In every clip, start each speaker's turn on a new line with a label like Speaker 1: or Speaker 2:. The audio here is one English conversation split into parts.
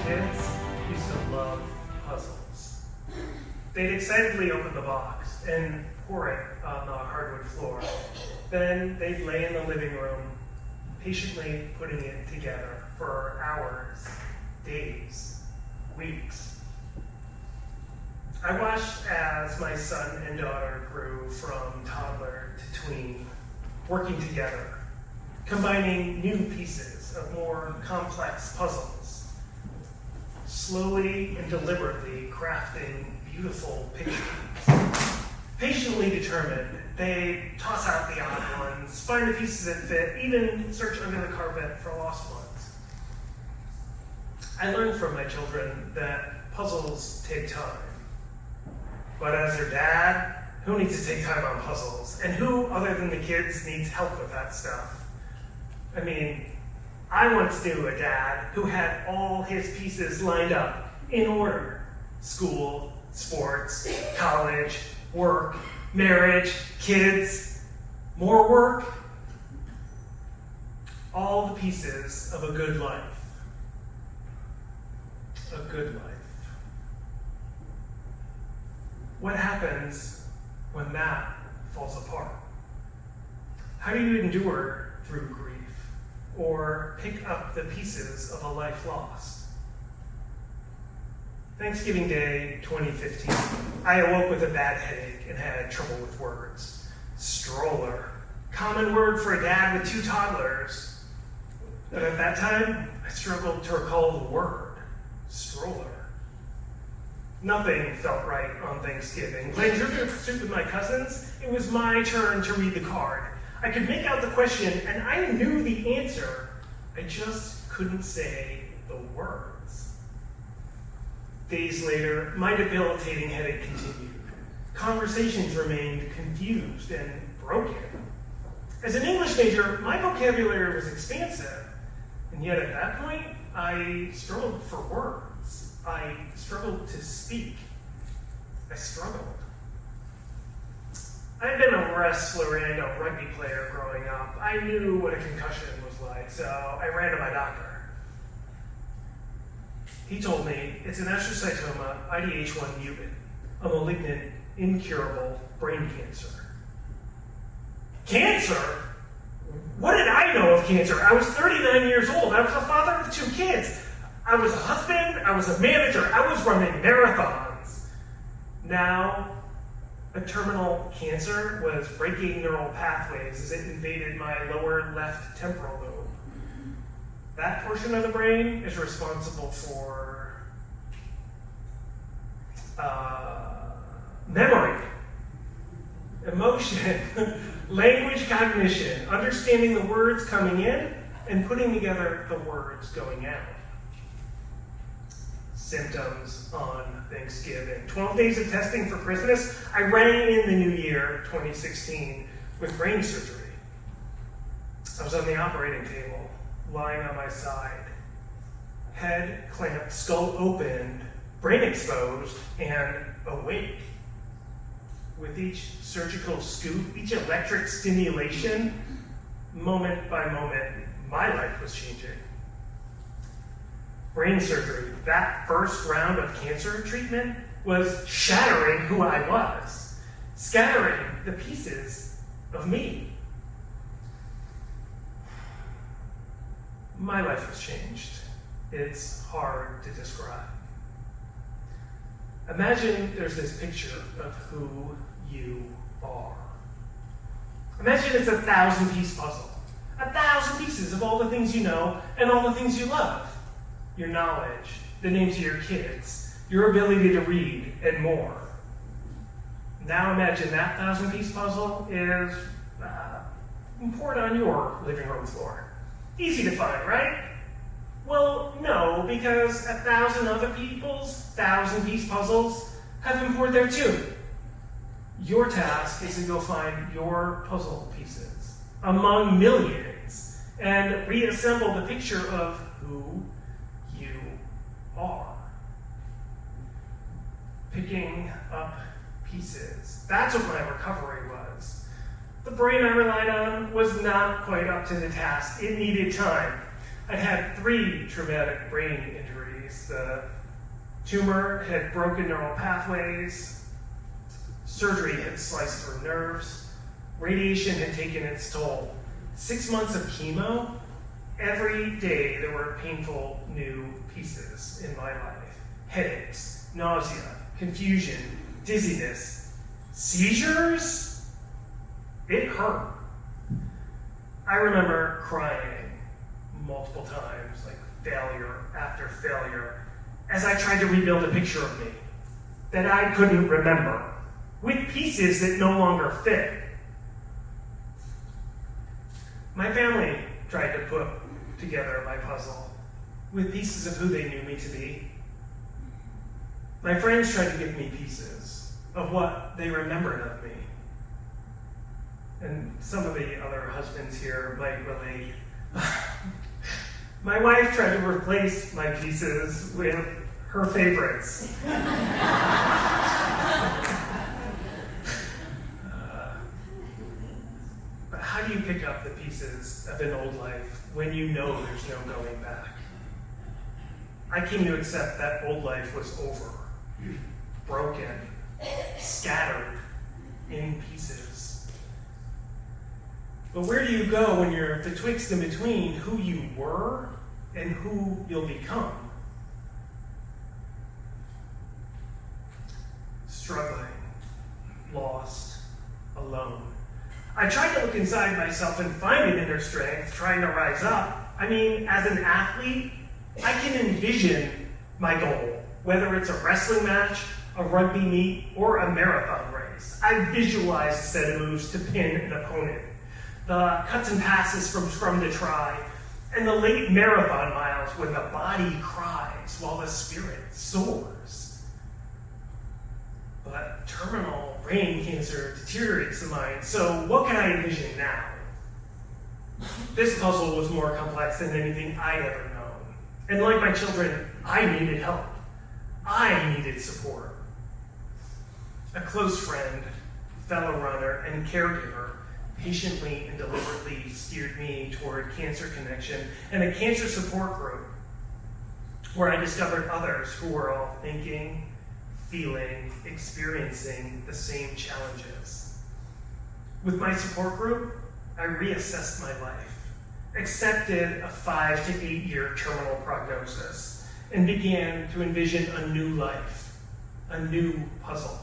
Speaker 1: kids used to love puzzles. They'd excitedly open the box and pour it on the hardwood floor. Then they'd lay in the living room, patiently putting it together for hours, days, weeks. I watched as my son and daughter grew from toddler to tween, working together, combining new pieces of more complex puzzles, slowly and deliberately crafting beautiful pictures. Patiently determined, they toss out the odd ones, find the pieces that fit, even search under the carpet for lost ones. I learned from my children that puzzles take time. But as their dad, who needs to take time on puzzles? And who, other than the kids, needs help with that stuff? I mean, I once knew a dad who had all his pieces lined up in order. School, sports, college, work, marriage, kids, more work. All the pieces of a good life. A good life. What happens when that falls apart? How do you endure through grief or pick up the pieces of a life lost? Thanksgiving Day 2015, I awoke with a bad headache and had trouble with words. Stroller, common word for a dad with two toddlers. But at that time, I struggled to recall the word, stroller. Nothing felt right on Thanksgiving. Playing Trivial Pursuit with my cousins, it was my turn to read the card. I could make out the question, and I knew the answer. I just couldn't say the words. Days later, my debilitating headache continued. Conversations remained confused and broken. As an English major, my vocabulary was expansive, and yet at that point, I struggled for words. I struggled to speak. I struggled. I had been a wrestler and a rugby player growing up. I knew what a concussion was like, so I ran to my doctor. He told me it's an astrocytoma IDH1 mutant, a malignant, incurable brain cancer. Cancer? What did I know of cancer? I was 39 years old. I was a father of two kids. I was a husband, I was a manager, I was running marathons. Now, a terminal cancer was breaking neural pathways as it invaded my lower left temporal lobe. That portion of the brain is responsible for memory, emotion, language cognition, understanding the words coming in and putting together the words going out. Symptoms on Thanksgiving. 12 days of testing for Christmas. I rang in the new year, 2016, with brain surgery. I was on the operating table, lying on my side. Head clamped, skull opened, brain exposed, and awake. With each surgical scoop, each electric stimulation, moment by moment, my life was changing. Brain surgery, that first round of cancer treatment, was shattering who I was, scattering the pieces of me. My life was changed. It's hard to describe. Imagine there's this picture of who you are. Imagine it's a 1,000-piece puzzle. 1,000 pieces of all the things you know and all the things you love. Your knowledge, the names of your kids, your ability to read, and more. Now imagine that 1,000-piece puzzle is poured on your living room floor. Easy to find, right? Well, no, because 1,000 other people's 1,000-piece puzzles have been poured there too. Your task is to go find your puzzle pieces among millions and reassemble the picture of who you are. Picking up pieces. That's what my recovery was. The brain I relied on was not quite up to the task. It needed time. I'd had 3 traumatic brain injuries. The tumor had broken neural pathways, surgery had sliced through nerves, radiation had taken its toll. 6 months of chemo, every day there were painful new pieces in my life. Headaches, nausea, confusion, dizziness, seizures. It hurt. I remember crying multiple times, like failure after failure, as I tried to rebuild a picture of me that I couldn't remember, with pieces that no longer fit. My family tried to put together my puzzle with pieces of who they knew me to be. My friends tried to give me pieces of what they remembered of me. And some of the other husbands here might relate. My wife tried to replace my pieces with her favorites. But how do you pick up the pieces of an old life when you know there's no going back? I came to accept that old life was over, broken, scattered in pieces. But where do you go when you're betwixt and between who you were and who you'll become? Struggling, lost, alone. I tried to look inside myself and find an inner strength, trying to rise up. I mean, as an athlete, I can envision my goal, whether it's a wrestling match, a rugby meet, or a marathon race. I visualize a set of moves to pin an opponent, the cuts and passes from scrum to try, and the late marathon miles when the body cries while the spirit soars. But terminal brain cancer deteriorates the mind, so what can I envision now? This puzzle was more complex than anything I'd ever known. And like my children, I needed help. I needed support. A close friend, fellow runner, and caregiver patiently and deliberately steered me toward Cancer Connection and a cancer support group where I discovered others who were all thinking, feeling, experiencing the same challenges. With my support group, I reassessed my life, accepted a 5 to 8 year terminal prognosis, and began to envision a new life, a new puzzle.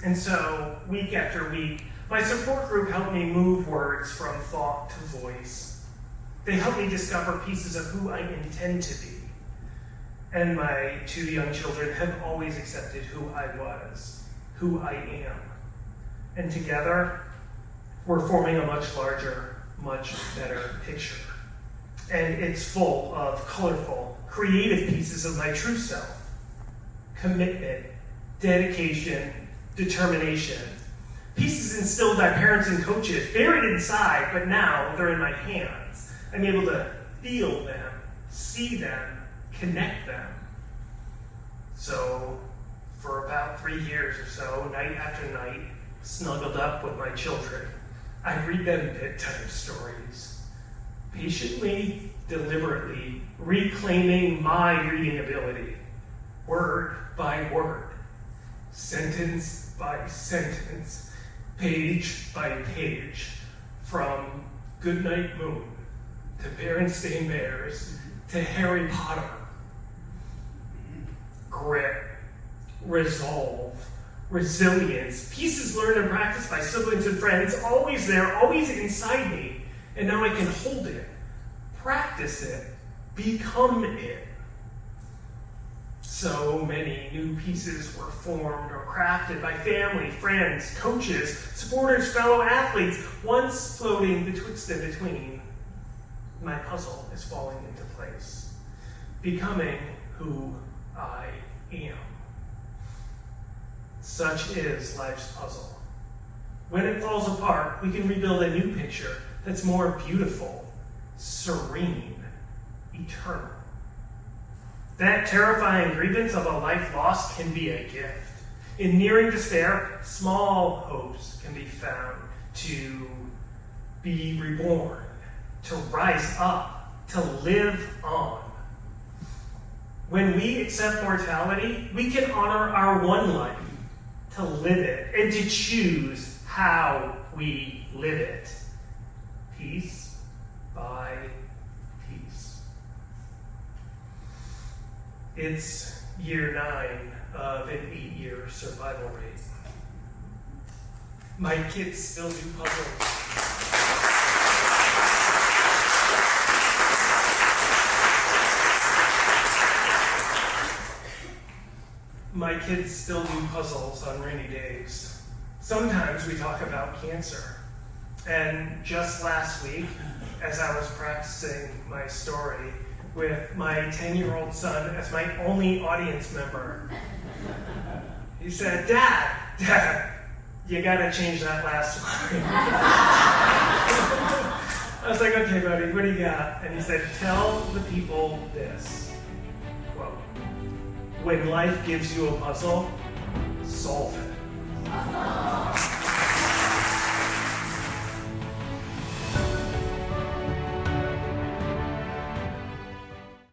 Speaker 1: And so, week after week, my support group helped me move words from thought to voice. They helped me discover pieces of who I intend to be. And my 2 young children have always accepted who I was, who I am. And together, we're forming a much larger, much better picture. And it's full of colorful, creative pieces of my true self. Commitment, dedication, determination. Pieces instilled by parents and coaches, buried inside, but now they're in my hands. I'm able to feel them, see them, connect them. So, for about 3 years or so, night after night, snuggled up with my children, I read them bedtime stories, patiently, deliberately reclaiming my reading ability, word by word, sentence by sentence, page by page, from Goodnight Moon to Berenstain Bears to Harry Potter. Grit, resolve, resilience, pieces learned and practiced by siblings and friends, always there, always inside me, and now I can hold it, practice it, become it. So many new pieces were formed or crafted by family, friends, coaches, supporters, fellow athletes, once floating betwixt and between. My puzzle is falling into place, becoming who I am. Such is life's puzzle. When it falls apart, we can rebuild a new picture that's more beautiful, serene, eternal. That terrifying grievance of a life lost can be a gift. In nearing despair, small hopes can be found to be reborn, to rise up, to live on. When we accept mortality, we can honor our one life, to live it, and to choose how we live it, piece by piece. It's year 9 of an 8-year survival rate. My kids still do puzzles. My kids still do puzzles on rainy days. Sometimes we talk about cancer. And just last week, as I was practicing my story with my 10-year-old son as my only audience member, he said, Dad, you gotta change that last line. I was like, okay, buddy, what do you got? And he said, tell the people this, quote, when life gives you a puzzle, solve it.